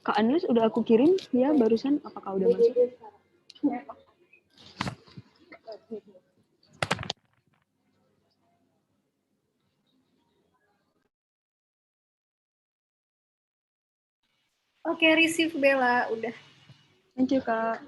Kak Anus udah aku kirim ya barusan, apakah udah masuk? Oke, receive Bella, udah. Thank you, Kak.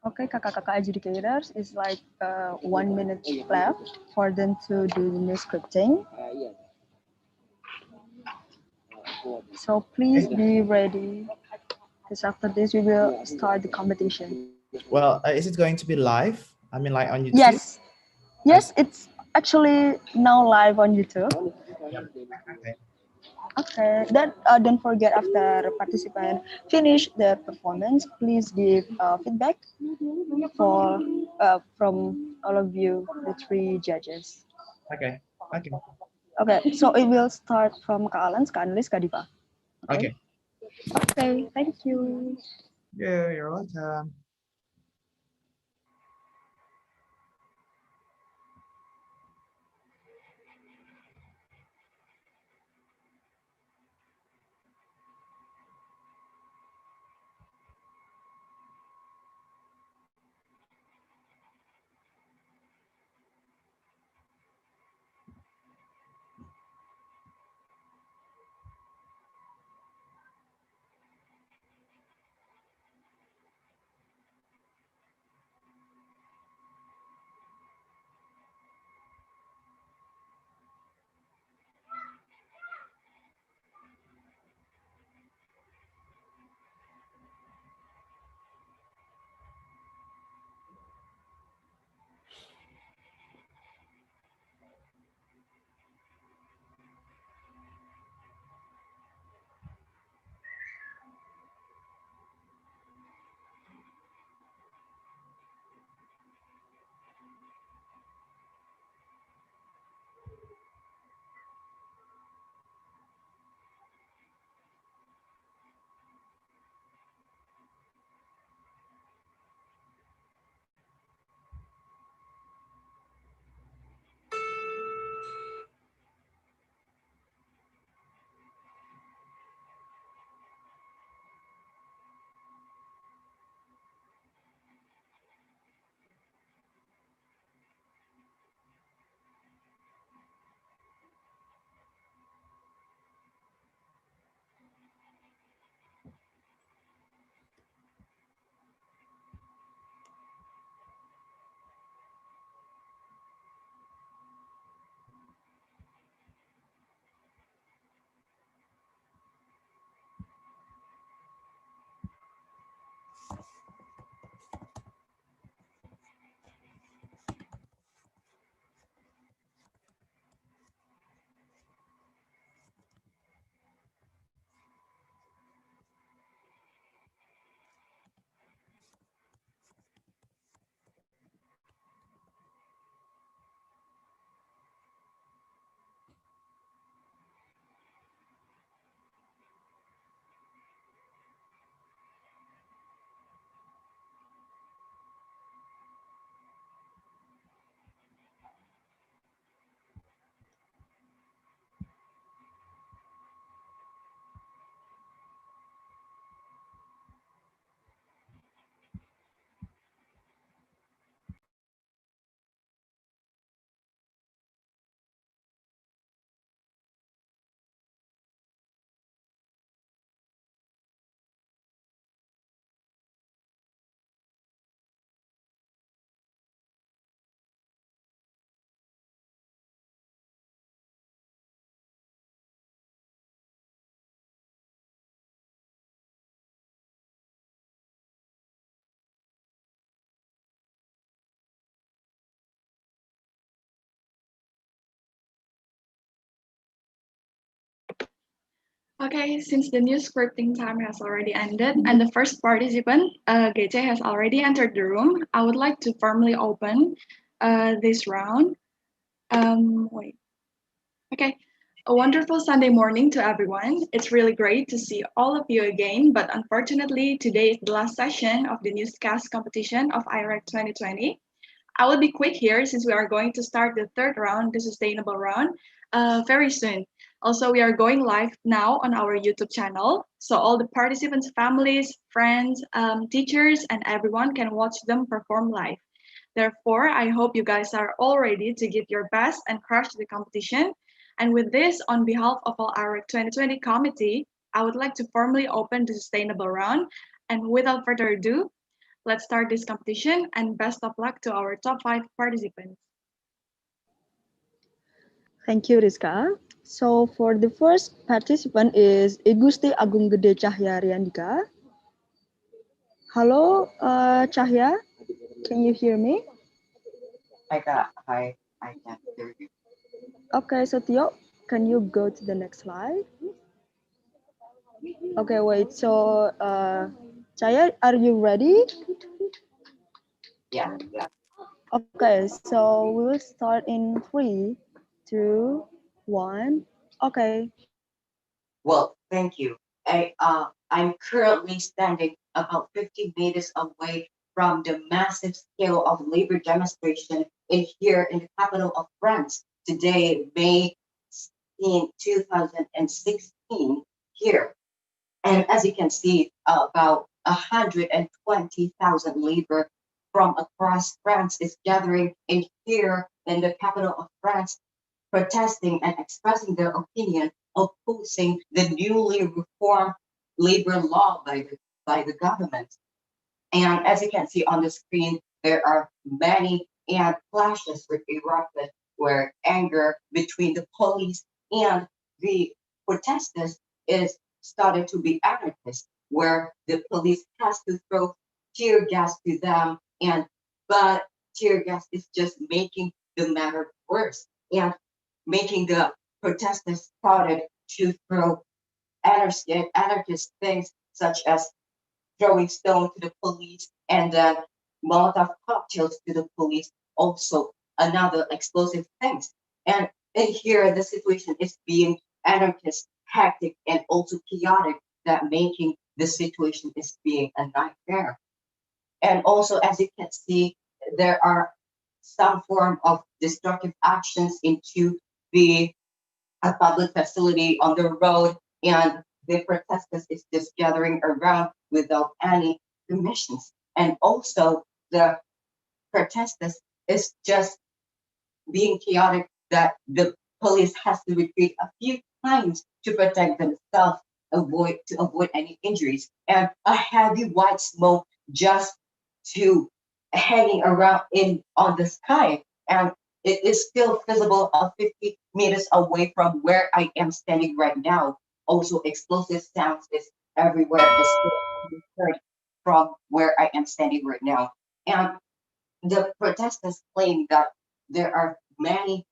Okay, kakak-kakak adjudicators is like 1 minute left for them to do the new scripting. So please be ready, because after this we will start the competition. Well, is it going to be live? I mean, like on YouTube? Yes, yes, it's actually now live on YouTube. Yep. Okay. Okay, then don't forget after participant finish the performance, please give feedback for from all of you, the three judges. Okay. Okay. Okay, so it will start from Kak Alan, Kak Analis, Kak Diva. Okay. Okay, thank you. Yeah, you're welcome. Okay, since the new scripting time has already ended and the first participant, Gece, has already entered the room, I would like to formally open this round. Wait. Okay. A wonderful Sunday morning to everyone. It's really great to see all of you again, but unfortunately, today is the last session of the Newscast competition of Irec 2020. I will be quick here since we are going to start the third round, the sustainable round, very soon. Also, we are going live now on our YouTube channel. So all the participants' families, friends, teachers, and everyone can watch them perform live. Therefore, I hope you guys are all ready to give your best and crush the competition. And with this, on behalf of all our 2020 committee, I would like to formally open the sustainable round. And without further ado, Let's start this competition and best of luck to our top 5 participants. Thank you, Rizka. So for the first participant is Igusti Agung Gede Cahya Riandika. Hello, Cahya, can you hear me? I can hear you. Okay, so Tio, can you go to the next slide? Okay, wait. So, Cahya, are you ready? Yeah. Okay, so we will start in 3, 2, 1. Okay. Well, thank you. I'm currently standing about 50 meters away from the massive scale of labor demonstration here in the capital of France today, May 2016 here. And as you can see, about 120,000 labor from across France is gathering in here in the capital of France, protesting and expressing their opinion opposing the newly reformed labor law by the government. And as you can see on the screen, there are many and clashes with erupted where anger between the police and the protesters is started to be anarchist, where the police has to throw tear gas to them, and but tear gas is just making the matter worse and making the protesters started to throw anarchist things such as throwing stone to the police and then Molotov cocktails to the police, also another explosive things. And in here, the situation is being anarchist, hectic, and also chaotic, that making the situation is being a nightmare. And also, as you can see, there are some form of destructive actions into the a public facility on the road, and the protesters is just gathering around without any permissions. And also the protesters is just being chaotic, that the police has to retreat a few times to protect themselves, avoid any injuries. And a heavy white smoke just to hanging around in on the sky. And it is still visible 50 meters away from where I am standing right now. Also, explosive sounds is everywhere, is still heard from where I am standing right now. And the protesters claim that there are many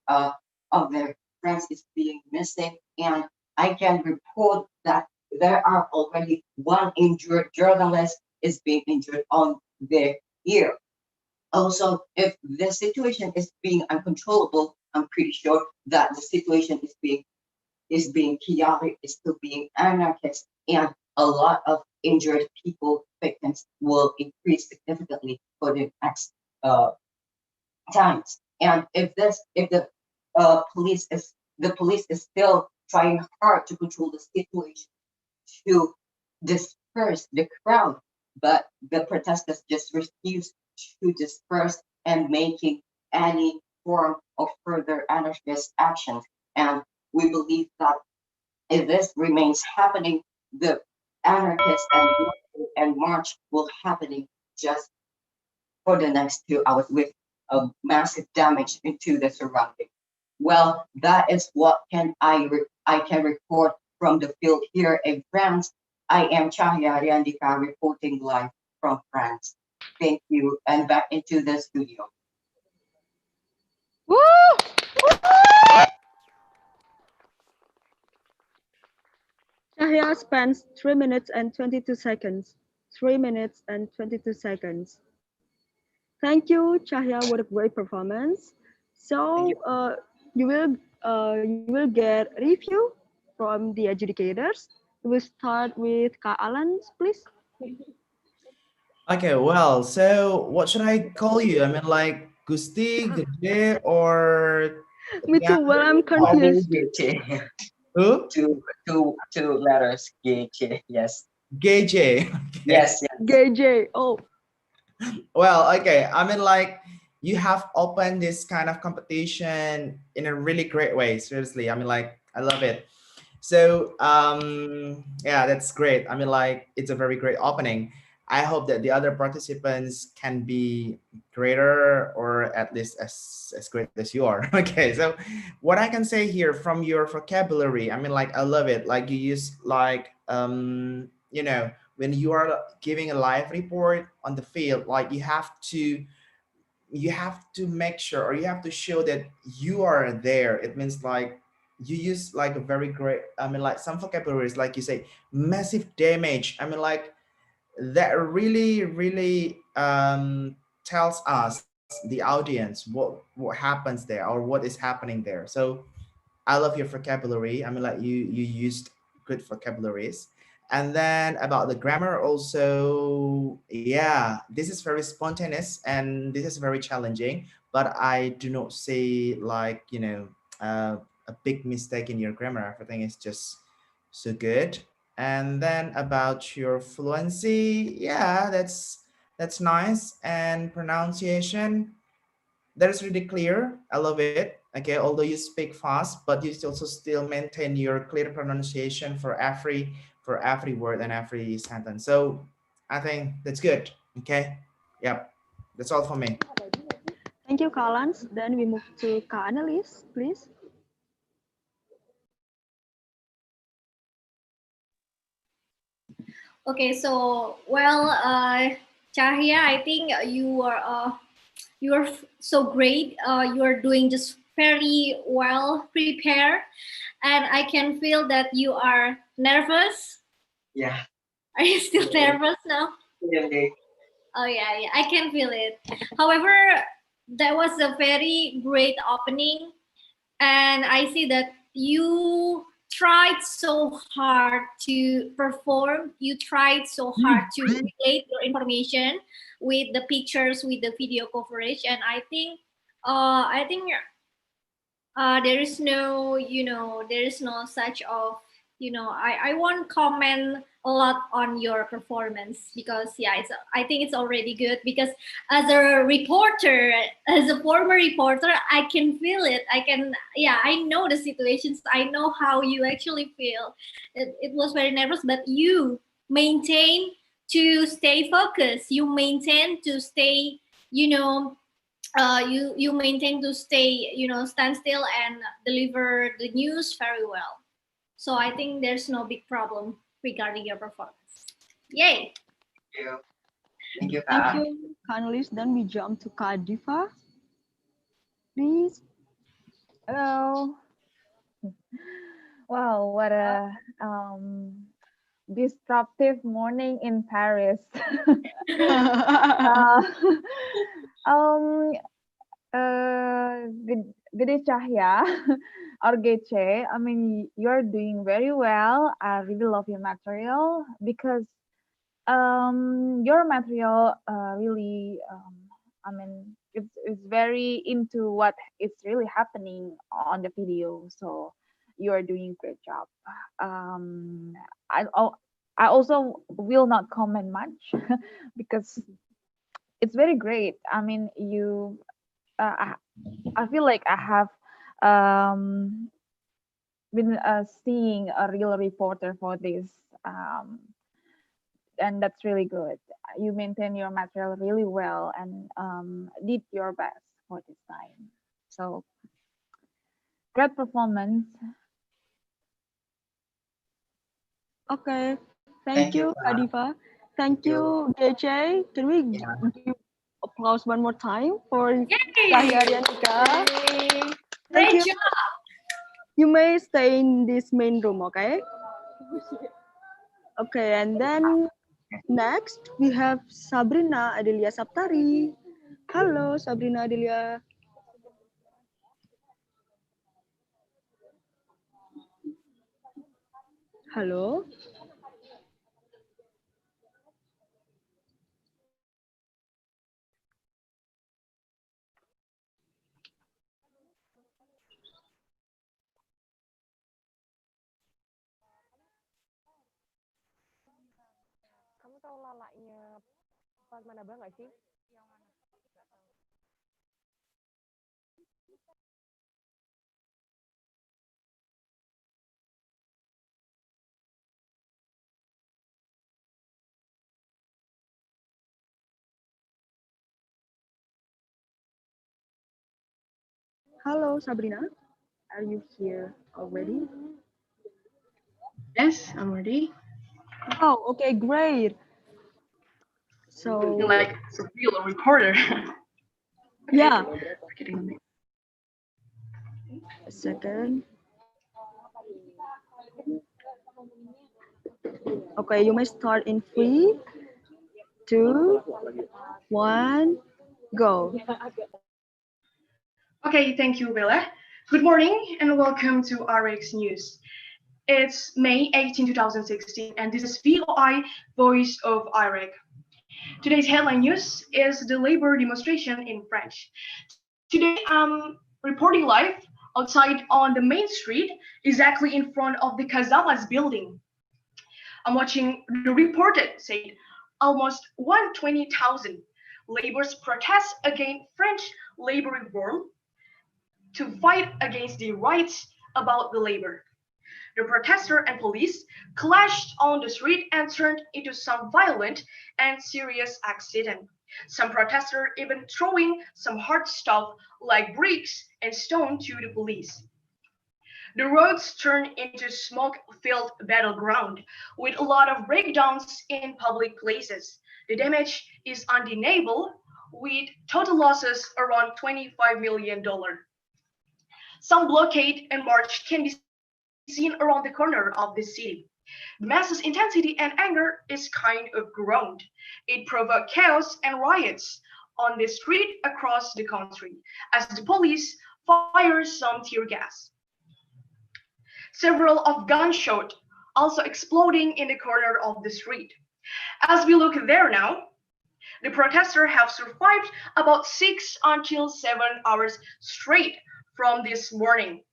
of their friends is being missing, and I can report that there are already one injured journalist is being injured on their ear. Also, if the situation is being uncontrollable, I'm pretty sure that the situation is being chaotic, is still being anarchist, and a lot of injured people, victims, will increase significantly for the next uh, times. And if the police is still trying hard to control the situation, to disperse the crowd, but the protesters just refuse to disperse and making any form of further anarchist actions. And we believe that if this remains happening, the anarchists and march will happening just for the next 2 hours with a massive damage into the surrounding. Well, that is what I can report from the field here in France. I am Chahya Riandika reporting live from France. Thank you, and back into the studio. Woo! Cahya spends 3 minutes and 22 seconds. 3 minutes and 22 seconds. Thank you, Cahya. What a great performance. Thank you. So, you will get review from the adjudicators. We will start with Kak Alan, please. Okay, well, so what should I call you? I mean, like Gusti, Gede, or Me yeah, too. Well, I'm Call me confused. Geche. who? Two letters, Geche. Yes. Geje. Okay. Yes, yes. Gay J. Oh, Well, okay. I mean, like you have opened this kind of competition in a really great way. Seriously, I mean, like I love it. So, yeah, that's great. I mean, like it's a very great opening. I hope that the other participants can be greater or at least as great as you are. Okay, so what I can say here from your vocabulary, I mean, like, I love it. Like you use like, you know, when you are giving a live report on the field, like you have to make sure or you have to show that you are there. It means like you use like a very great, I mean, like some vocabularies, like you say, massive damage. I mean, like that really, really tells us the audience what happens there or what is happening there. So I love your vocabulary. I mean, like you used good vocabularies. And then about the grammar also, yeah, this is very spontaneous and this is very challenging. But I do not see like, you know, a big mistake in your grammar. Everything is just so good. And then about your fluency, yeah, that's nice. And pronunciation, that is really clear. I love it. Okay, although you speak fast, but you also still maintain your clear pronunciation for every word and every sentence. So I think that's good. Okay. Yep. That's all for me. Thank you, Kalans. Then we move to Annalise, please. Okay, so well, Chahya, I think you are so great. You are doing just very well prepared, and I can feel that you are nervous. Yeah. Are you still nervous now? Really. Oh yeah, yeah, I can feel it. However, that was a very great opening, and I see that you tried so hard to perform. You tried so hard to relate your information with the pictures, with the video coverage, and I think there is no, there is no such of, I won't comment a lot on your performance because yeah, I think it's already good because as a reporter, as a former reporter, I can feel it. Yeah, I know the situations. I know how you actually feel. It was very nervous, but you maintain to stay focused. You maintain to stay, you know, you maintain to stay, stand still and deliver the news very well. So I think there's no big problem regarding your performance. Yay! Thank you. Thank you, Thank Kak. you, Annalise. Then we jump to Diva, please. Hello. Wow, what a disruptive morning in Paris. uh, um, Gede Cahya or Gece. I mean, you're doing very well. I really love your material because your material really I mean it's very into what is really happening on the video, so you are doing great job. um i al- I also will not comment much because it's very great. I mean, you I, I feel like I have um been seeing a real reporter for this, um and that's really good. You maintain your material really well and did your best for this time. So great performance. Okay, thank Thank you, you, Kak. Diva. Thank Thank you. you, Gece. Can we Yeah. give applause one more time for Yay! Cahya Arianika? Yay! Thank Great you. job! You may stay in this main room, okay? Okay, and then next we have Sabrina Adelia Saptari. Hello, Sabrina Adelia. Halo. Kamu tahu lalaknya Pak Manaba nggak sih? Hello, Sabrina. Are you here already? Yes, I'm ready. Oh, okay, great. So, Like a real reporter. yeah, Getting a second. Okay, you may start in three, two, one, go. Okay, thank you, Bella. Good morning and welcome to Irec's News. It's May 18, 2016, and this is VOI Voice of Irec. Today's headline news is the labor demonstration in French. Today, I'm reporting live outside on the main street, exactly in front of the Cazamas building. I'm watching the report that said almost 120,000 laborers protest against French labor reform to fight against the rights about the labor. The protester and police clashed on the street and turned into some violent and serious accident. Some protesters even throwing some hard stuff like bricks and stone to the police. The roads turned into smoke-filled battleground with a lot of breakdowns in public places. The damage is undeniable, with total losses around $25 million. Some blockade and march can be seen around the corner of the city. The mass's intensity and anger is kind of ground. It provoked chaos and riots on the street across the country as the police fires some tear gas. Several of gunshots also exploding in the corner of the street. As we look there now, the protesters have survived about 6 until 7 hours straight from this morning.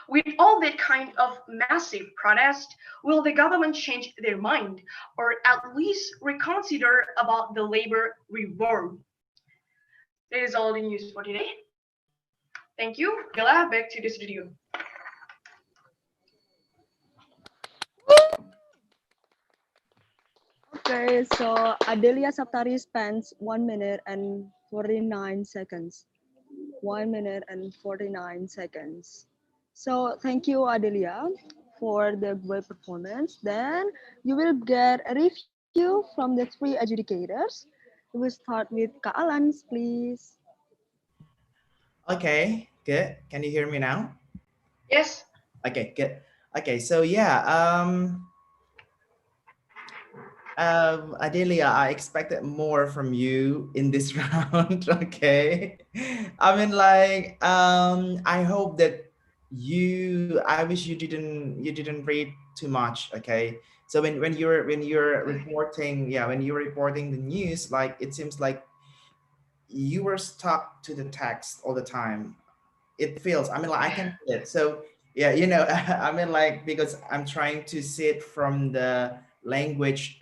With all that kind of massive protest, will the government change their mind or at least reconsider about the labor reform? That is all the news for today. Thank you. Bella, back to the studio. Okay, so Adelia Saptari spends 1 minute and 49 seconds. 1 minute and 49 seconds. So thank you, Adelia, for the great performance. Then you will get a review from the three adjudicators. We will start with Kak Alans, please. Okay, good. Can you hear me now? Yes. Okay, good. Okay, so yeah, Adelia, I expected more from you in this round. Okay, I mean, like, I hope that I wish you didn't read too much. Okay, so when you're reporting, yeah, when you're reporting the news, like it seems like you were stuck to the text all the time. It feels, I mean, like I can feel it. So yeah, I mean, like, because I'm trying to see it from the language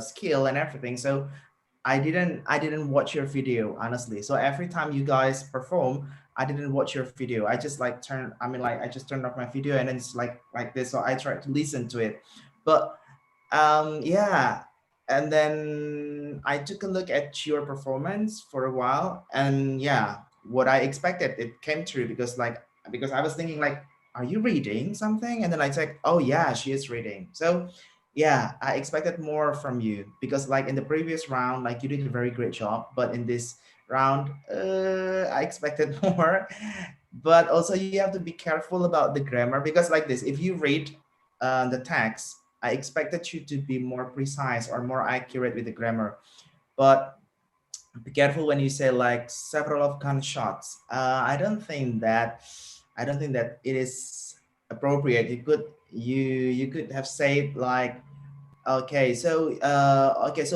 skill and everything. So I didn't watch your video, honestly. So every time you guys perform, I didn't watch your video. I just like I just turned off my video, and then it's like this. So I tried to listen to it, but yeah, and then I took a look at your performance for a while, and yeah, what I expected, it came true, because I was thinking like, are you reading something? And then I said, oh yeah, she is reading. So yeah, I expected more from you, because like in the previous round, like you did a very great job, but in this round, I expected more. But also you have to be careful about the grammar, because like this, if you read the text, I expected you to be more precise or more accurate with the grammar. But be careful when you say like several of gunshots. I don't think that it is appropriate. You could have said like, okay, so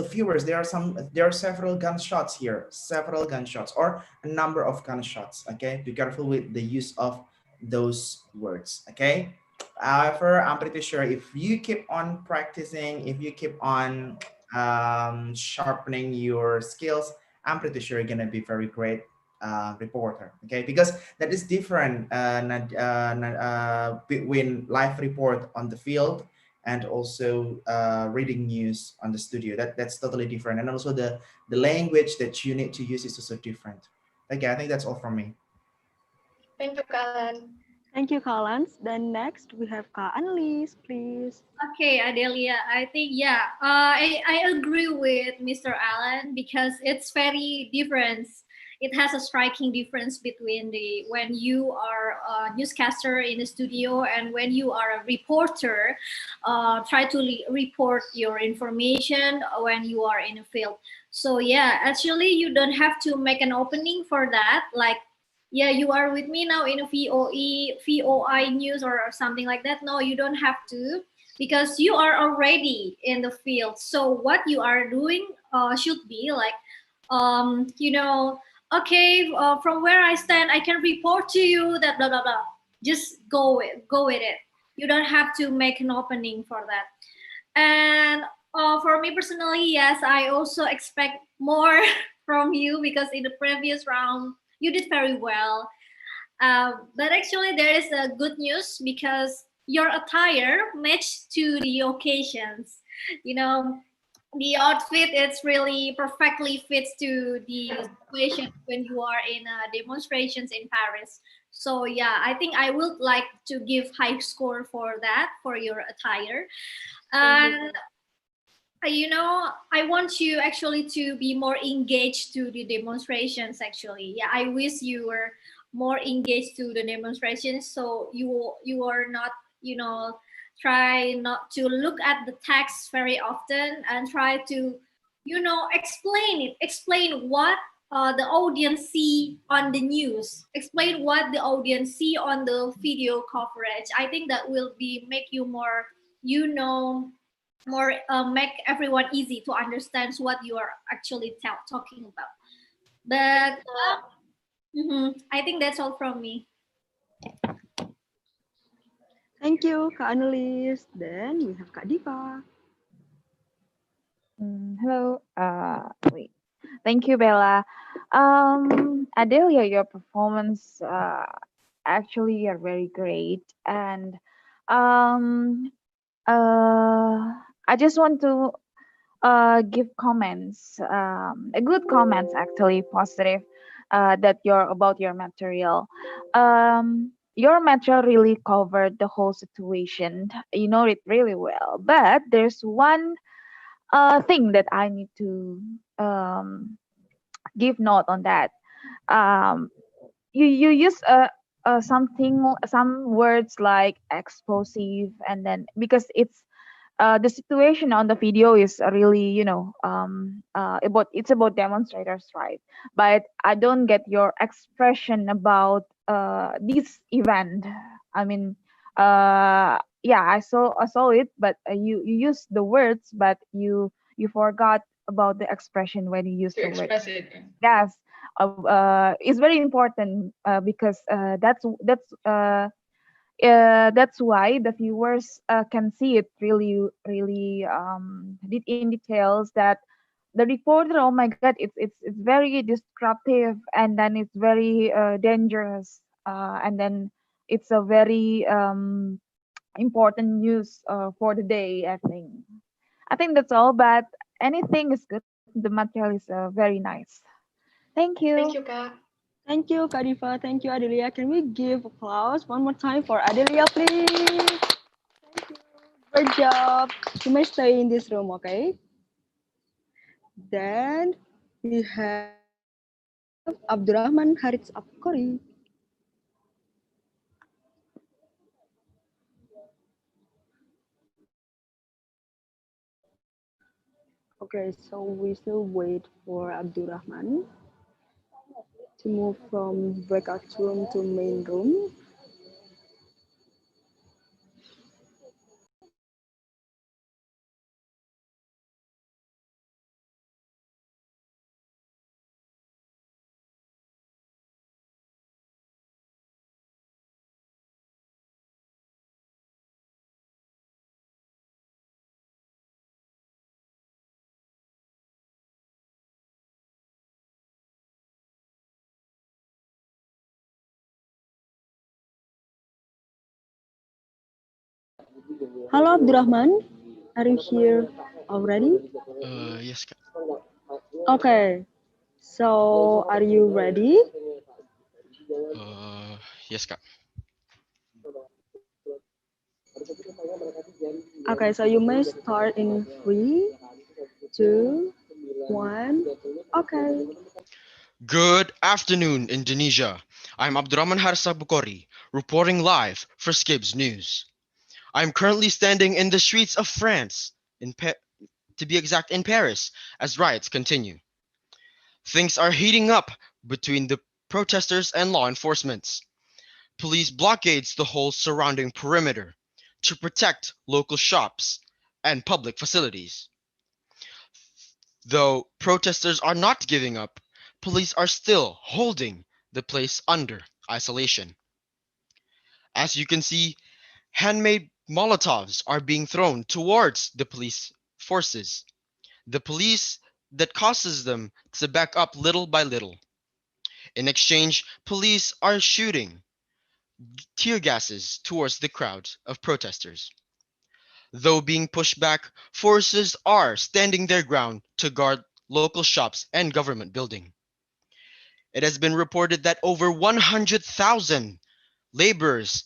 viewers, there are several gunshots here, several gunshots, or a number of gunshots. Okay, be careful with the use of those words. Okay. However, I'm pretty sure if you keep on practicing, if you keep on sharpening your skills, I'm pretty sure you're gonna be very great reporter. Okay, because that is different between live report on the field and also reading news on the studio. That's totally different, and also the language that you need to use is also different. Okay, I think that's all from me. Thank you, Kalen. Thank you, Kalans. Then next we have Kak Annelies, please. Okay, Adelia, I think, yeah, I agree with Mr. Allen because it's very different. It has a striking difference between the when you are a newscaster in the studio and when you are a reporter. Try to report your information when you are in a field. So yeah, actually, you don't have to make an opening for that. Like, yeah, you are with me now in a VOI news or something like that. No, you don't have to because you are already in the field. So what you are doing should be like, you know, okay, from where I stand, I can report to you that blah blah blah. Just go with it. You don't have to make an opening for that. And for me personally, yes, I also expect more from you because in the previous round you did very well. But actually, there is a good news because your attire matched to the occasions. You know, the outfit it's really perfectly fits to the situation when you are in demonstrations in Paris. So yeah, I think I would like to give high score for that for your attire. Thank you. And you know, I want you actually to be more engaged to the demonstrations. Actually, yeah, I wish you were more engaged to the demonstrations, so you are not, you know, try not to look at the text very often and try to, you know, explain what the audience see on the news, explain what the audience see on the video coverage. I think that will be make you more, you know, more make everyone easy to understand what you are actually talking about. But I think that's all from me. Thank you, Kak Annelies. Then we have Kak Diva. Hello. Wait. Thank you, Bella. Adelia, your performance actually are very great, and um, I just want to give comments, a good comments actually, positive, that you're about your material. Your material really covered the whole situation. You know it really well, but there's one thing that I need to give note on that. Um, you use some words like explosive, and then because it's the situation on the video is really, about, it's about demonstrators, right? But I don't get your expression about this event. I mean, yeah, I saw it, but you use the words, but you forgot about the expression when you use To the word. express it. Yes, it's very important, because that's why the viewers can see it really, really in details, that the reporter, oh my god, it's very disruptive, and then it's very dangerous, and then it's a very important news for the day. I think that's all, but anything is good. The material is very nice. Thank you. Thank you, Kak. Thank you, Kak Diva. Thank you, Adelia. Can we give applause one more time for Adelia, please? Thank you. Great job. You may stay in this room, okay? Then we have Abdurrahman Harits Afkori. Okay, so we still wait for Abdurrahman to move from breakout room to main room. Hello, Abdurrahman. Are you here already? Yes, Kak. Okay. So, are you ready? Uh, yes, Kak. Okay, so you may start in three, two, one. Okay. Good afternoon, Indonesia. I'm Abdurrahman Harsa Bukhari, reporting live for Skibs News. I'm currently standing in the streets of France, to be exact, in Paris, as riots continue. Things are heating up between the protesters and law enforcement. Police blockades the whole surrounding perimeter to protect local shops and public facilities. Though protesters are not giving up, police are still holding the place under isolation. As you can see, handmade Molotovs are being thrown towards the police forces. The police that causes them to back up little by little. In exchange, police are shooting tear gases towards the crowd of protesters. Though being pushed back, forces are standing their ground to guard local shops and government building. It has been reported that over 100,000 laborers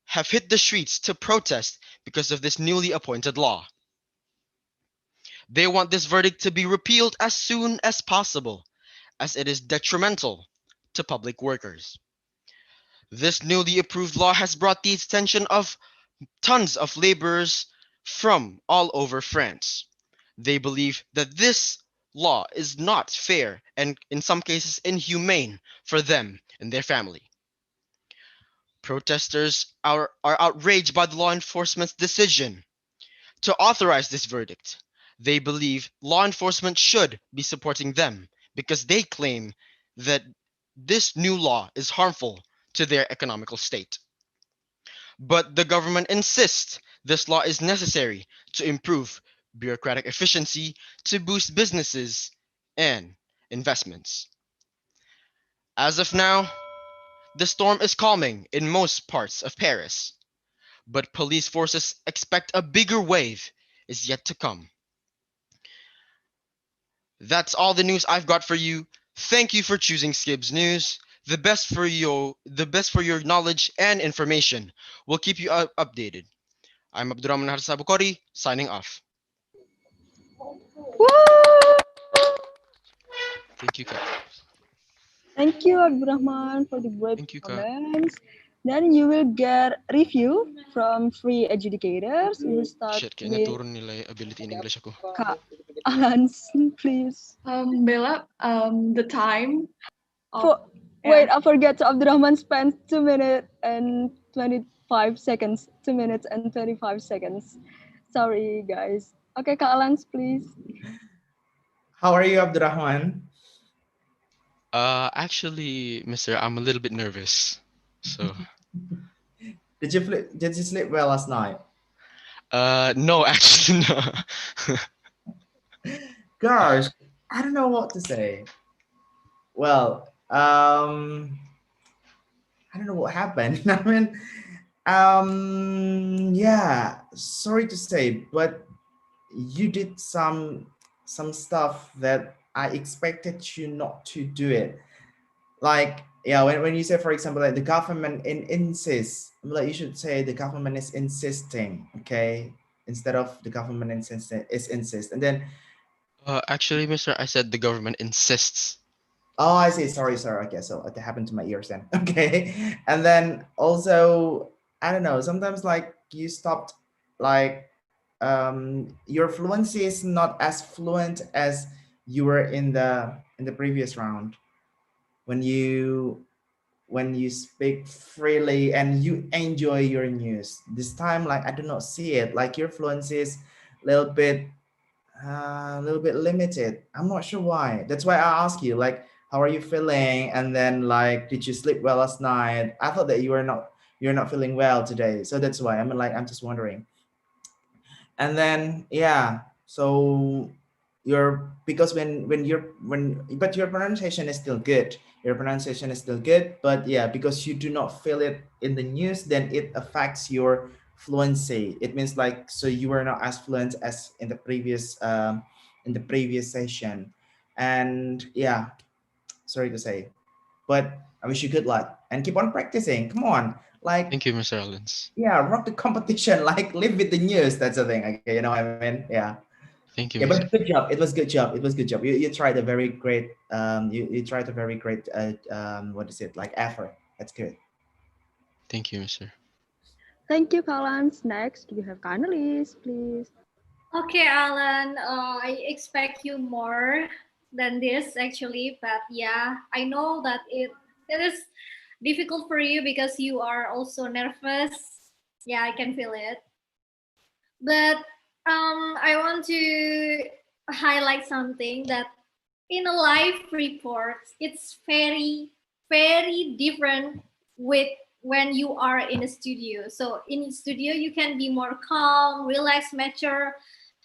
have hit the streets to protest because of this newly appointed law. They want this verdict to be repealed as soon as possible, as it is detrimental to public workers. This newly approved law has brought the attention of tons of laborers from all over France. They believe that this law is not fair and, in some cases, inhumane for them and their family. Protesters are outraged by the law enforcement's decision to authorize this verdict. They believe law enforcement should be supporting them because they claim that this new law is harmful to their economical state. But the government insists this law is necessary to improve bureaucratic efficiency, to boost businesses and investments. As of now, the storm is calming in most parts of Paris, but police forces expect a bigger wave is yet to come. That's all the news I've got for you. Thank you for choosing Skibs News. The best for your knowledge and information. We'll keep you updated. I'm Abdurrahman Harsabukori, signing off. Woo! Thank you, Kak. Thank you, Abdurrahman, for the great Thank you, Kak. performance. Then you will get review from three adjudicators. We will start Shit, kayaknya with turun nilai ability in English aku. Kak Alans, please. Bella, the time. For, wait, I forget. So Abdurrahman spent 2 minutes and 25 seconds. 2 minutes and 25 seconds. Sorry, guys. Okay, Kak Alans, please. How are you, Abdurrahman? Actually, Mister, I'm a little bit nervous. So, Did you sleep well last night? no, actually, no. Gosh, I don't know what to say. Well, I don't know what happened. I mean, yeah, sorry to say, but you did some stuff that I expected you not to do it. Like, yeah, when you say, for example, like the government insists, like you should say the government is insisting, okay, instead of the government is insist, and then Actually, Mister, I said the government insists. oh, I see. Sorry. Okay, so it happened to my ears then. Okay, and then also I don't know. Sometimes like you stopped, like your fluency is not as fluent as you were in the previous round when you speak freely and you enjoy your news. This time, like I do not see it. Like your fluency is a little bit limited. I'm not sure why. That's why I ask you, like, how are you feeling? And then, like, did you sleep well last night? I thought that you're not feeling well today, so that's why I'm just wondering. And then, yeah, so your because when but your pronunciation is still good. Your pronunciation is still good, but yeah, because you do not feel it in the news, then it affects your fluency. It means like, so you were not as fluent as in the previous session. And yeah, sorry to say, but I wish you good luck and keep on practicing. Come on, like, Thank you, Mr. Allens. yeah, rock the competition. Like, live with the news. That's the thing. Okay, you know what I mean? Yeah. Thank you, Yeah, but Mr. good job. It was good job. It was good job. You tried a very great you tried a very great what is it, like, effort. That's good. Thank you, Mr. Thank you, Kalans. Next, we have Annalise, please. Okay, Alan, I expect you more than this actually, but yeah, I know that it is difficult for you because you are also nervous. Yeah, I can feel it. But I want to highlight something that in a live report, it's very different with when you are in a studio. So in studio, you can be more calm, relaxed, mature,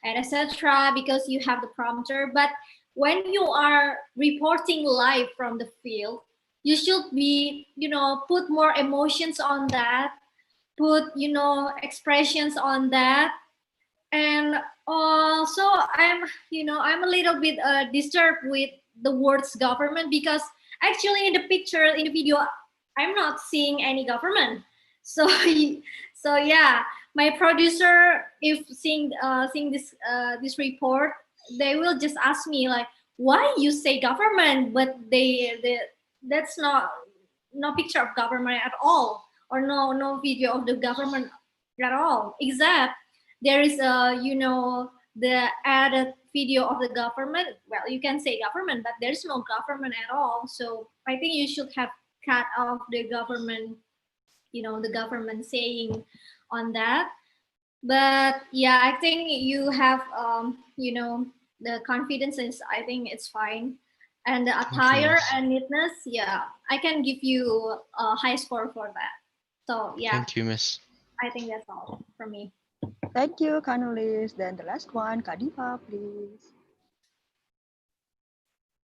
and etc. because you have the prompter. But when you are reporting live from the field, you should be, put more emotions on that, put, expressions on that, and also I'm a little bit disturbed with the words government because actually in the picture in the video I'm not seeing any government. So so yeah, my producer, if seeing this report, they will just ask me like, why you say government but they that's not no picture of government at all, or no video of the government at all, except there is a the added video of the government. Well, you can say government, but there's no government at all. So I think you should have cut off the government, the government saying on that. But yeah, I think you have the confidence is, I think it's fine. And the Thank you, attire Miss. and neatness, yeah, I can give you a high score for that. So yeah, Thank you, Miss. I think that's all from me. Thank you, Annalise. Then the last one, Kadifa, please.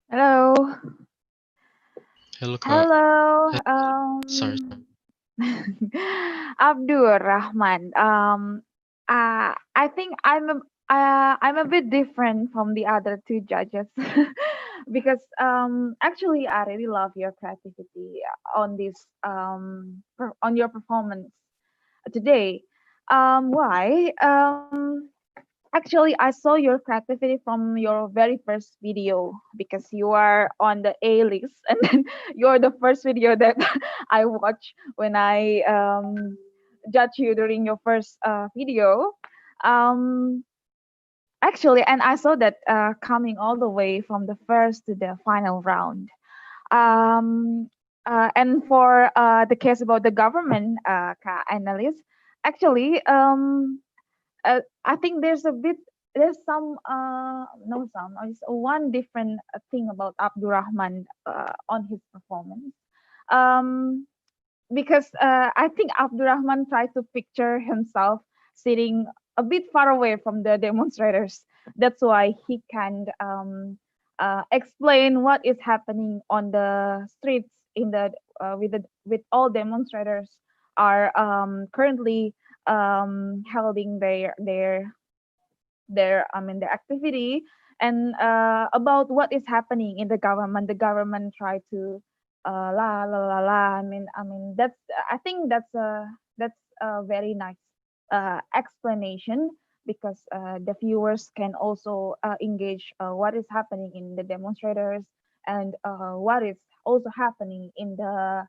Hello. Hello, Hello. sorry. Abdur Rahman. I think I'm a bit different from the other two judges because actually I really love your creativity on this on your performance today. Why? Actually, I saw your creativity from your very first video because you are on the A list, and then you're the first video that I watch when I judge you during your first video. Um, Actually, and I saw that coming all the way from the first to the final round. Um, and for the case about the government, analyst, actually, I think there's some no some it's one different thing about Abdurrahman on his performance. Um, because I think Abdurrahman tried to picture himself sitting a bit far away from the demonstrators. That's why he can explain what is happening on the streets in with all demonstrators are currently holding their their activity, and about what is happening in the government. The government try to la la la la. I mean that's I think that's a very nice explanation, because the viewers can also engage what is happening in the demonstrators, and what is also happening in the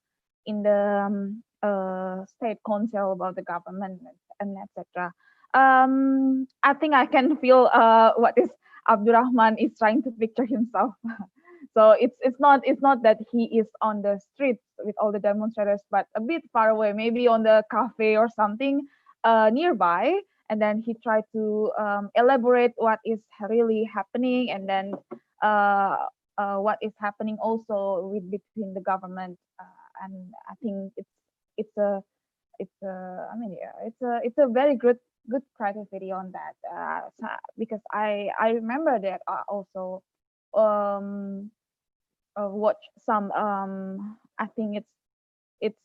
state council about the government, and etc. I think I can feel what is Abdurrahman is trying to picture himself. So it's not that he is on the streets with all the demonstrators, but a bit far away, maybe on the cafe or something nearby. And then he tried to elaborate what is really happening, and then uh, what is happening also with between the government. And I think it's a yeah, it's a very good creativity on that, because I remember that I also um watch some I think it's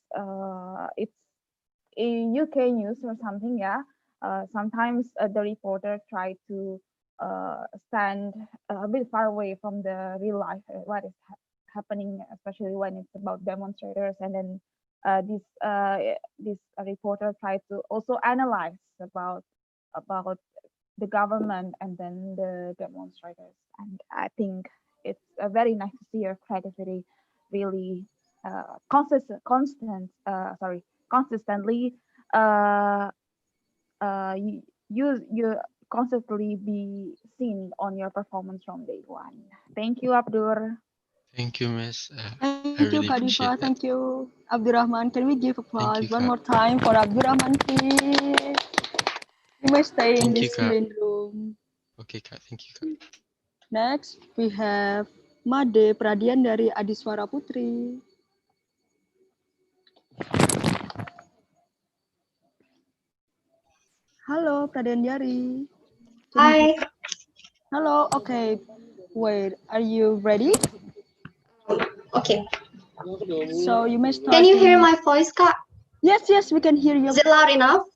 in UK news or something, yeah, sometimes the reporter try to stand a bit far away from the real life, what is happening, especially when it's about demonstrators, and then this reporter try to also analyze about the government and then the demonstrators. And I think it's very nice to see your creativity really consistently uh, you constantly be seen on your performance from day one. Thank you, Abdur. Thank you, Miss. Thank I you, really Khalifa. appreciate Thank that. you, Abdurrahman. Can we give Thank applause you, one Kak. more time for Abdurrahman, please? You may stay in Thank you, this Kak. main room. Okay, Kak. Thank you, Kak. Next, we have Made Pradian dari Adiswara Putri. Halo, Pradiandari. Hi. Hello, okay. Wait, are you ready? Okay. So you may Can start you hear in... my voice, Kak? Yes, we can hear you. Is it loud enough?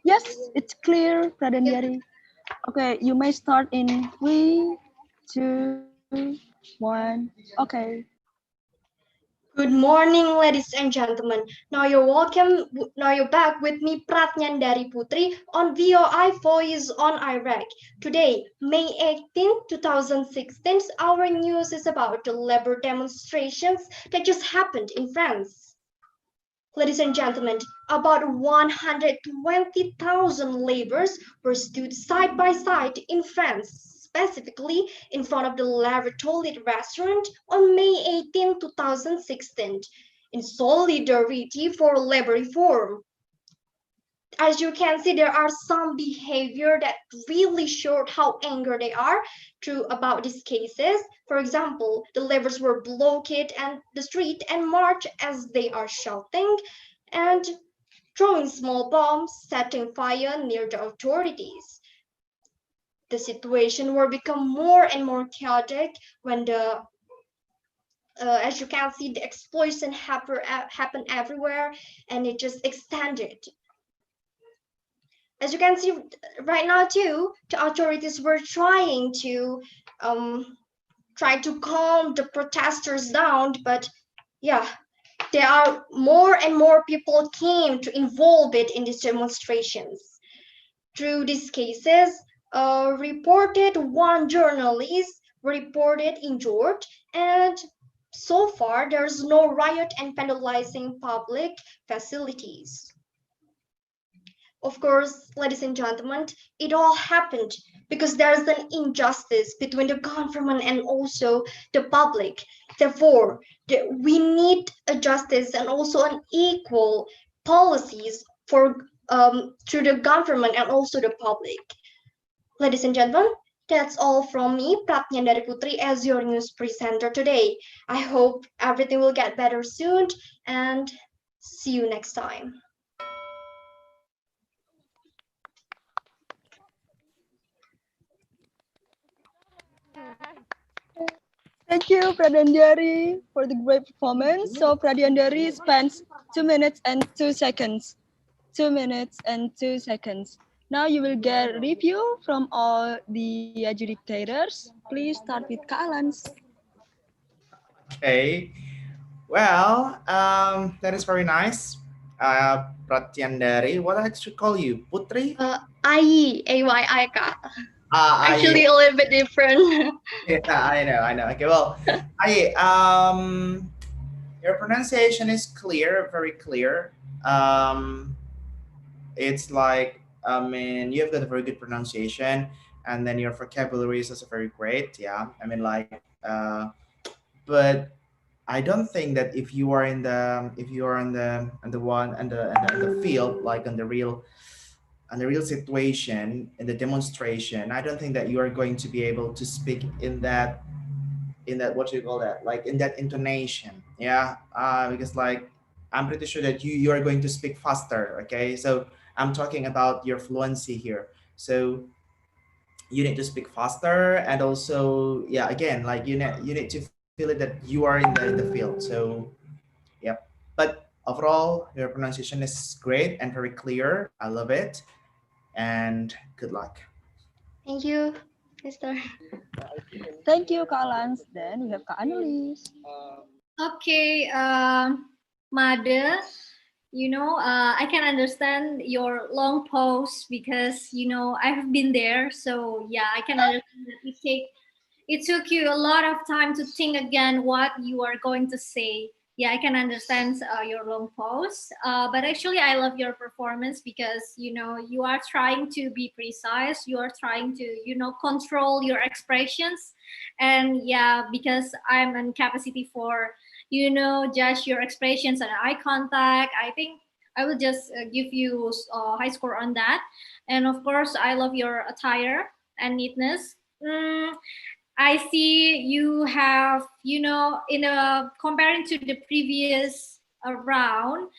Yes, it's clear, Pradiandari. Okay, you may start in 3, 2, 1. Okay. Good morning, ladies and gentlemen. Now you're welcome. Now you're back with me, Pratnyan Dari Putri, on VOI Voice on Irec. Today, May 18, 2016, our news is about the labor demonstrations that just happened in France. Ladies and gentlemen, about 120,000 laborers were stood side by side in France, specifically in front of the La Retolite restaurant on May 18, 2016, in solidarity for labor reform. As you can see, there are some behavior that really showed how angry they are about these cases. For example, the laborers were blockade and the street and march as they are shouting and throwing small bombs, setting fire near the authorities. The situation will become more and more chaotic when as you can see, the explosion happened everywhere, and it just extended. As you can see right now too, the authorities were trying to calm the protesters down, but yeah, there are more and more people came to involve it in these demonstrations. Through these cases, reported one journalist reported injured, and so far there's no riot and vandalizing public facilities. Of course, ladies and gentlemen, it all happened because there's an injustice between the government and also the public. Therefore, we need a justice and also an equal policies for to the government and also the public. Ladies and gentlemen, that's all from me, Pratnyan Dari Putri, as your news presenter today. I hope everything will get better soon, and see you next time. Thank you, Pradiandari, for the great performance. So Pradiandari spends 2 minutes and 2 seconds. 2 minutes and 2 seconds. Now you will get a review from all the adjudicators. Please start with Kak Alans. Okay. Well, that is very nice. Pratyandari, what I should call you? Putri? Ayi, A-Y-I, Kak. Ah, Actually, a little bit different. yeah, I know. Okay, well, your pronunciation is clear, very clear. It's like, I mean, you've got a very good pronunciation, and then your vocabulary is also very great. Yeah, I mean, like, but I don't think that if you are if you are on the one and the field, like on the real situation in the demonstration, I don't think that you are going to be able to speak in that, what do you call that, like in that intonation. Yeah, because like I'm pretty sure that you are going to speak faster. Okay, so I'm talking about your fluency here. So you need to speak faster, and also, yeah, again, like you need to feel it that you are in the field. So yep. But overall, your pronunciation is great and very clear. I love it. And good luck. Thank you, Mister. Thank you, Kak Lance. Then we have Kak Annelies. Okay, Made, I can understand your long pause because I have been there. So yeah, I can understand that it took you a lot of time to think again what you are going to say. Yeah, I can understand your long pause. But actually, I love your performance because you are trying to be precise. You are trying to control your expressions, and yeah, because I'm in capacity for judge your expressions and eye contact. I think I will just give you high score on that. And of course, I love your attire and neatness. I see you have, in a comparing to the previous round,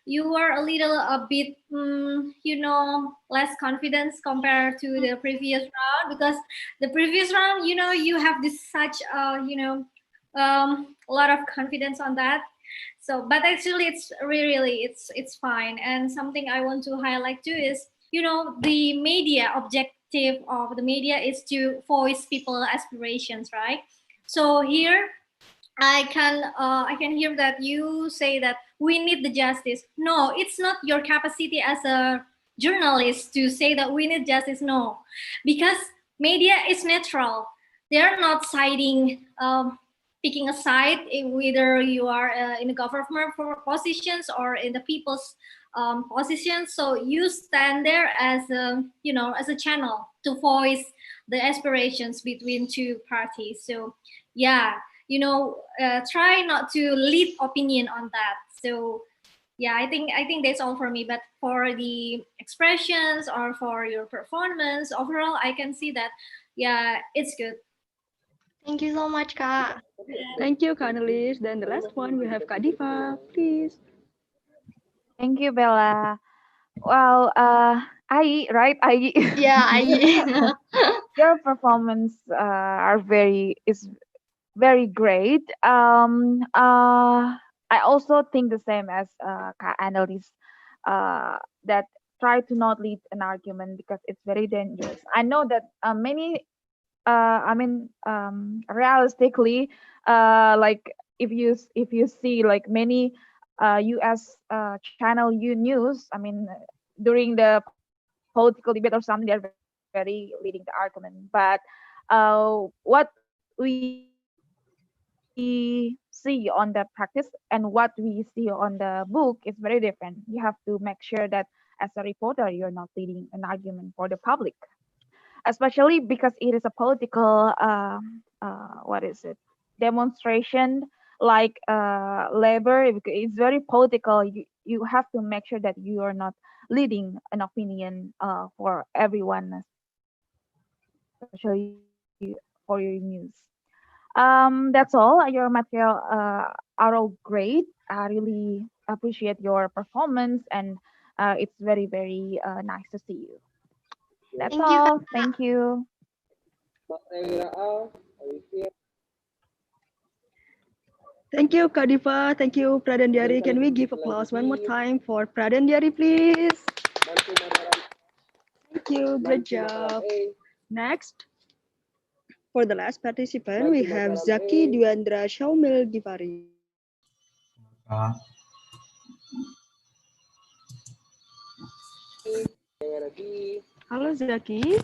you were a bit, less confidence compared to the previous round because the previous round, you have this such, a lot of confidence on that. So, but actually, it's really it's fine. And something I want to highlight too is the media objective of the media is to voice people aspirations, right? So here I can hear that you say that we need the justice. No, it's not your capacity as a journalist to say that we need justice. No, because media is neutral. They're not siding, picking a side, whether you are in the government positions or in the people's positions. So you stand there as a channel to voice the aspirations between two parties. So yeah, try not to lead opinion on that. So yeah, I think that's all for me. But for the expressions or for your performance overall, I can see that yeah, it's good. Thank you so much, Kak. Thank you, Kak Annelies. Then the last one we have Kak Diva, please. Thank you, Bella. Well, Ai, right? Ai. Yeah, Your performance is very great. I also think the same as Kak Annalise, that try to not lead an argument because it's very dangerous. I know that many, realistically, like if you see like many U.S. Channel U news, during the political debate or something, they're very leading the argument. But what we see on the practice and what we see on the book is very different. You have to make sure that as a reporter, you're not leading an argument for the public, especially because it is a political what is it, demonstration, like labor. It's very political. You have to make sure that you are not leading an opinion for everyone, especially for your news. That's all. Your material are all great. I really appreciate your performance, and it's very, very nice to see you. That's Thank you, all. Thank Kak. you. Thank you, Kak Diva. Thank you, Pradandyari. Can we give applause one more time for Pradandyari, please? Thank you. Great job. Next, for the last participant, we have Zaki Dwiandra Shaumil Givari. Halo, Zaki.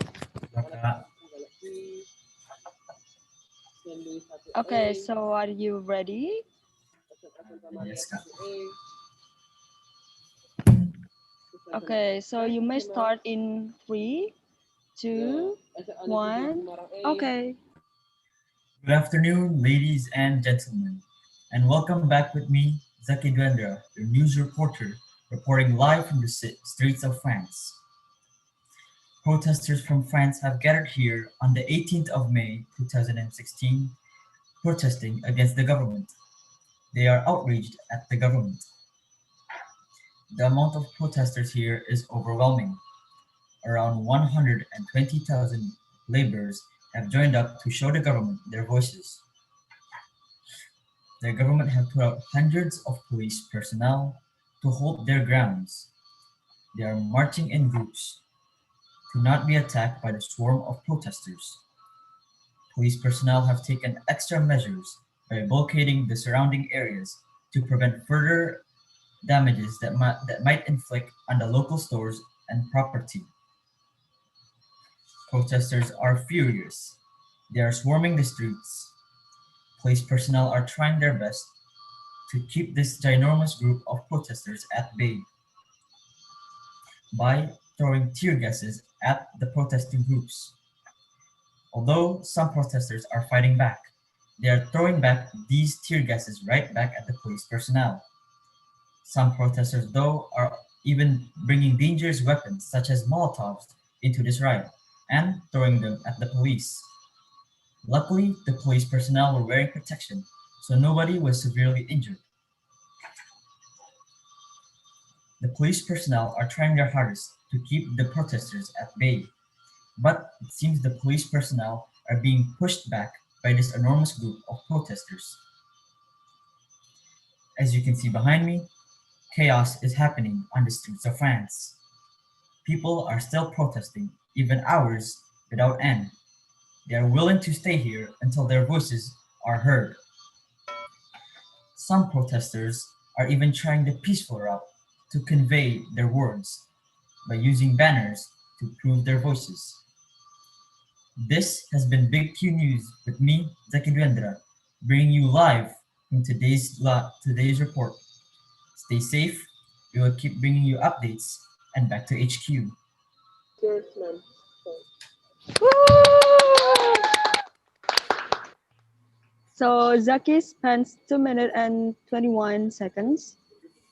Okay, so are you ready? Yes, Kak. Okay, so you may start in 3, 2, 1. Okay. Good afternoon, ladies and gentlemen, and welcome back with me, Zaki Duendra, your news reporter, reporting live from the streets of France. Protesters from France have gathered here on the 18th of May 2016, protesting against the government. They are outraged at the government. The amount of protesters here is overwhelming. Around 120,000 laborers have joined up to show the government their voices. The government have put out hundreds of police personnel, to hold their grounds. They are marching in groups to not be attacked by the swarm of protesters. Police personnel have taken extra measures by blockading the surrounding areas to prevent further damages that might inflict on the local stores and property. Protesters are furious. They are swarming the streets. Police personnel are trying their best to keep this ginormous group of protesters at bay by throwing tear gases at the protesting groups. Although some protesters are fighting back, they are throwing back these tear gases right back at the police personnel. Some protesters, though, are even bringing dangerous weapons such as Molotovs into this riot and throwing them at the police. Luckily, the police personnel were wearing protection, so nobody was severely injured. The police personnel are trying their hardest to keep the protesters at bay, but it seems the police personnel are being pushed back by this enormous group of protesters. As you can see behind me, chaos is happening on the streets of France. People are still protesting, even hours without end. They are willing to stay here until their voices are heard. Some protesters are even trying the peaceful route to convey their words by using banners to prove their voices. This has been Big Q News with me, Zaki Dwiendra, bringing you live in today's report. Stay safe. We will keep bringing you updates, and back to HQ. Cheers, man. So Zaki spends 2 minutes and 21 seconds.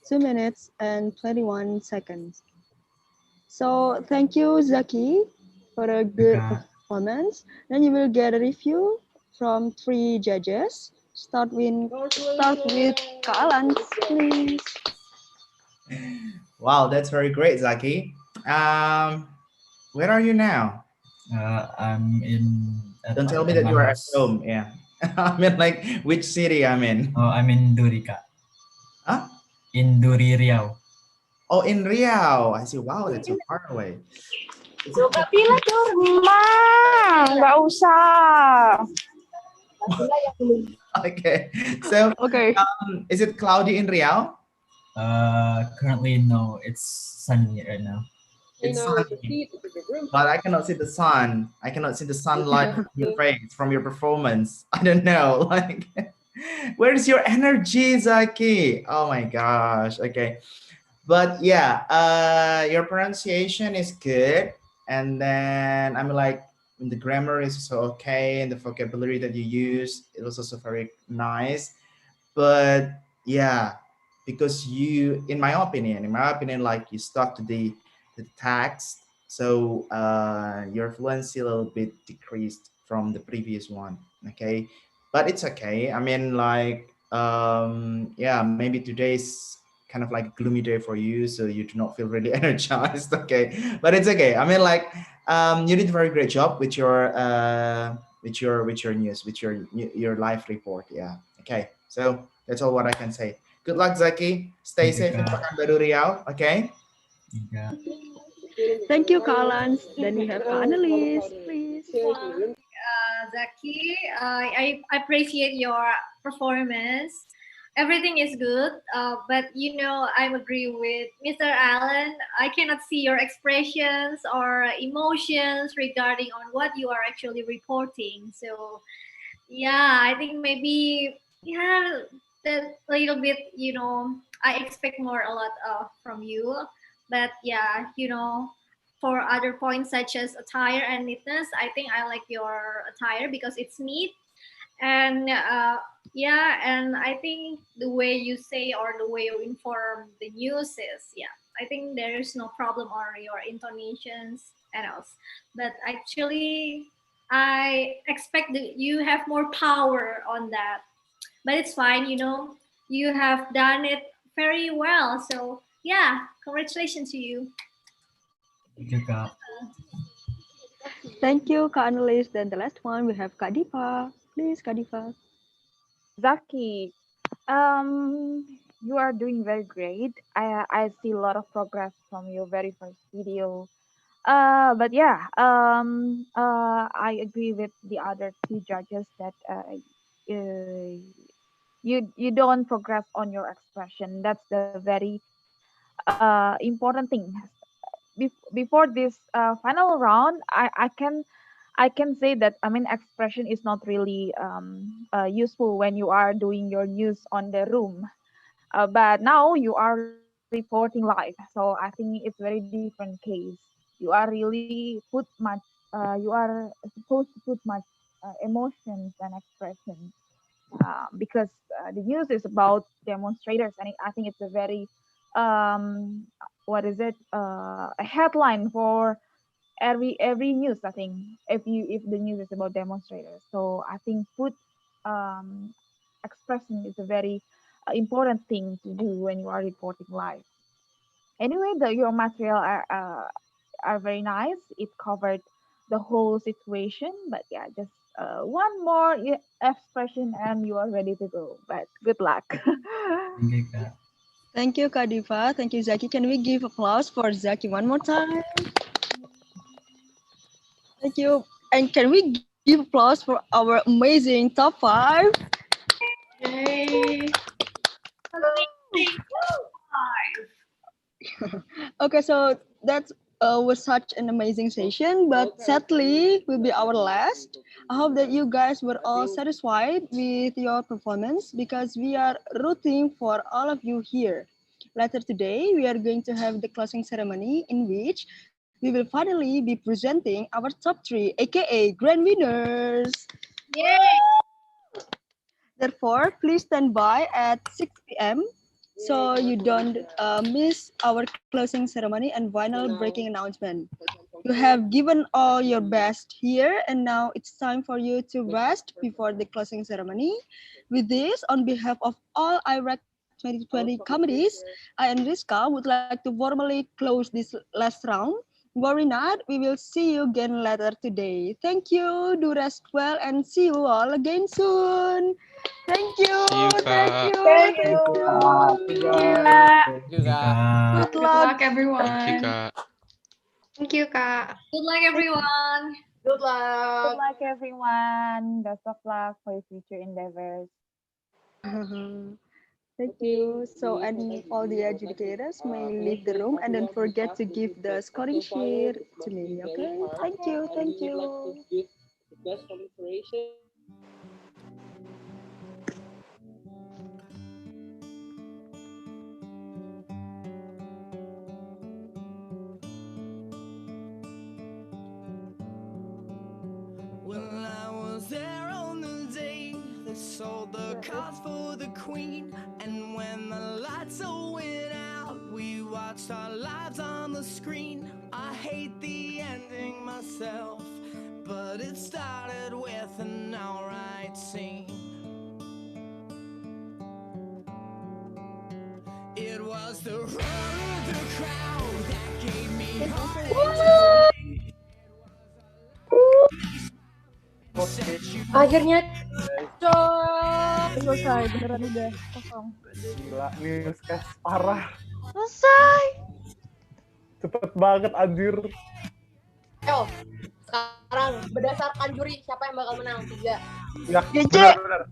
2 minutes and 21 seconds. So thank you, Zaki, for a good performance. Then you will get a review from 3 judges. Start with Kalan, please. Wow, that's very great, Zaki. Where are you now? I'm in. Don't tell me that you are at home. Yeah. I mean, like, which city I'm in? Oh, I'm in Durika. Huh? In Duri, Riau. Oh, in Riau. I see. Wow, that's so far away. Gak pilih dong, nggak usah. Okay. So, okay. Is it cloudy in Riau? Currently, no. It's sunny right now. It's sunny, but I cannot see the sun. I cannot see the sunlight from your face, from your performance. I don't know. Like, where is your energy, Zaki? Oh my gosh. Okay, but yeah, your pronunciation is good, and then I'm like, the grammar is also okay, and the vocabulary that you use, it was also very nice. But yeah, because you, in my opinion, like you stuck to the text, so your fluency a little bit decreased from the previous one. Okay, but it's okay. I mean, like, yeah, maybe today's kind of like a gloomy day for you, so you do not feel really energized. Okay, but it's okay. I mean, like, you did a very great job with your news, with your live report. Yeah. Okay, so that's all what I can say. Good luck, Zaki. Stay safe in Pekanbaru Riau. Okay. Thank you, Kalan. Then we have Annalise, please. Zaki, I appreciate your performance. Everything is good, but I agree with Mr. Allen. I cannot see your expressions or emotions regarding on what you are actually reporting. So, yeah, I think maybe that little bit. I expect more a lot from you, but yeah, for other points such as attire and neatness, I think I like your attire because it's neat. And yeah, and I think the way you say or the way you inform the news is, yeah, I think there is no problem or your intonations and else. But actually, I expect that you have more power on that. But it's fine, you have done it very well. So yeah, congratulations to you. Thank you, Kak Annalise. Then the last one, we have Kak Dipa. Please, Kak Dipa. Zaki, you are doing very great. I see a lot of progress from your very first video. But yeah, I agree with the other two judges that you don't progress on your expression. That's the very important thing. Before this final round, I can say that, I mean, expression is not really useful when you are doing your news on the room. But now you are reporting live, so I think it's very different case. You are really put much. You are supposed to put much emotions and expressions, because the news is about demonstrators, and I think it's a very what is it, a headline for every news, I think, if the news is about demonstrators. So I think food um, expression is a very important thing to do when you are reporting live. Anyway, your material are very nice. It covered the whole situation, but yeah, just one more expression and you are ready to go. But good luck. Thank you, Kak. Thank you, Kadifa. Thank you, Zaki. Can we give applause for Zaki one more time? Thank you. And can we give applause for our amazing top 5? Yay! Okay, so that was such an amazing session, but sadly will be our last. I hope that you guys were all satisfied with your performance because we are rooting for all of you here. Later today, we are going to have the closing ceremony in which we will finally be presenting our top 3, aka grand winners. Therefore, please stand by at 6 p.m. so you don't miss our closing ceremony and final breaking announcement. You have given all your best here, and now it's time for you to rest before the closing ceremony. With this, on behalf of all Irec 2020 committees, I and Rizka would like to formally close this last round. Worry not, we will see you again later today. Thank you, do rest well, and see you all again soon. Thank you, See you, thank Kak. you, Thank thank you. you. Thank you, Kak. Good Good luck. luck, Thank you, everyone. Kak. Thank you, Kak. Good luck, everyone. Good Good luck. luck, everyone. Best of luck for your future endeavors. Thank you. So, and all the adjudicators may leave the room and don't forget to give the scoring sheet to me. Okay. Thank you. Thank you. Well, I was there on the day they sold the cars for the Queen. And when the lights all went out, we watched our lives on the screen. I hate the ending myself, but it started with an alright scene. It was the roar of the crowd that gave me heart. Akhirnya, cok. Selesai, beneran udah kosong. Gila, newscast parah. Selesai. Cepet banget anjir. Sekarang berdasarkan juri siapa yang bakal menang? 3. Nggak, Gece. benar.